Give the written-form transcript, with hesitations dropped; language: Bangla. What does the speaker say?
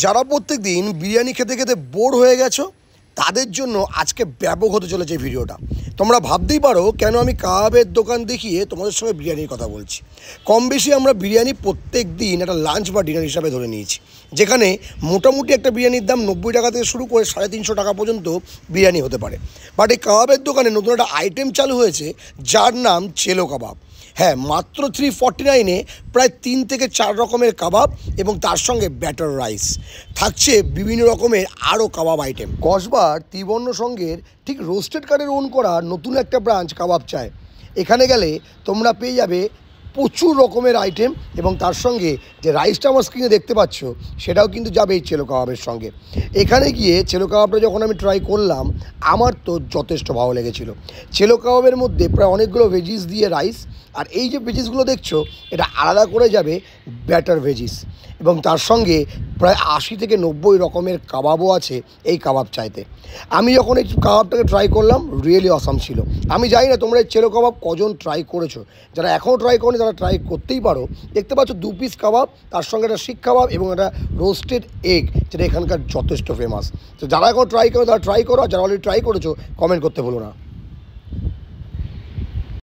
যারা প্রত্যেক দিন বিরিয়ানি খেতে খেতে বোর হয়ে গেছো তাদের জন্য আজকে ব্যাপক হতে চলেছে এই ভিডিওটা। তোমরা ভাবতেই পারো কেন আমি কাবাবের দোকান দেখিয়ে তোমাদের সঙ্গে বিরিয়ানির কথা বলছি। কম বেশি আমরা বিরিয়ানি প্রত্যেক দিন একটা লাঞ্চ বা ডিনার হিসাবে ধরে নিয়েছি, যেখানে মোটামুটি একটা বিরিয়ানির দাম 90 টাকা থেকে শুরু করে 350 টাকা পর্যন্ত বিরিয়ানি হতে পারে। বাট এই কাবাবের দোকানে নতুন একটা আইটেম চালু হয়েছে যার নাম চেলো কাবাব। হ্যাঁ, মাত্র 349-এ প্রায় 3 থেকে 4 রকমের কাবাব এবং তার সঙ্গে ব্যাটার রাইস থাকছে, বিভিন্ন রকমের আরও কাবাব আইটেম। কসবার ত্রিবর্ণ সঙ্গের ঠিক রোস্টেড কার্ডের ওন করা নতুন একটা ব্রাঞ্চ কাবাব চায়। এখানে গেলে তোমরা পেয়ে যাবে প্রচুর রকমের আইটেম এবং তার সঙ্গে যে রাইসটা আমার স্ক্রিনে দেখতে পাচ্ছ সেটাও কিন্তু যাবে এই চেলো কাবাবের সঙ্গে। এখানে গিয়ে চেলো কাবাবটা যখন আমি ট্রাই করলাম আমার তো যথেষ্ট ভালো লেগেছিলো। চেলো কাবাবের মধ্যে প্রায় অনেকগুলো ভেজিস দিয়ে রাইস, আর এই যে ভেজিসগুলো দেখছো এটা আলাদা করে যাবে ব্যাটার ভেজিস, এবং তার সঙ্গে প্রায় 80 থেকে 90 রকমের কাবাবও আছে এই কাবাব চাইতে। আমি যখন এই কাবাবটাকে ট্রাই করলাম রিয়েলি অসাম ছিল। আমি জানি না তোমরা এই চেলো কাবাব কজন ট্রাই করেছো, যারা এখনও ট্রাই করনি তারা ট্রাই করতেই পারো। দেখতে পাচ্ছ 2 পিস কাবাব, তার সঙ্গে একটা শিক কাবাব এবং একটা রোস্টেড এগ, যেটা এখানকার যথেষ্ট ফেমাস। তো যারা এখন ট্রাই করো তারা ট্রাই করো, আর যারা অলরেডি ট্রাই করেছো কমেন্ট করতে ভুলো না।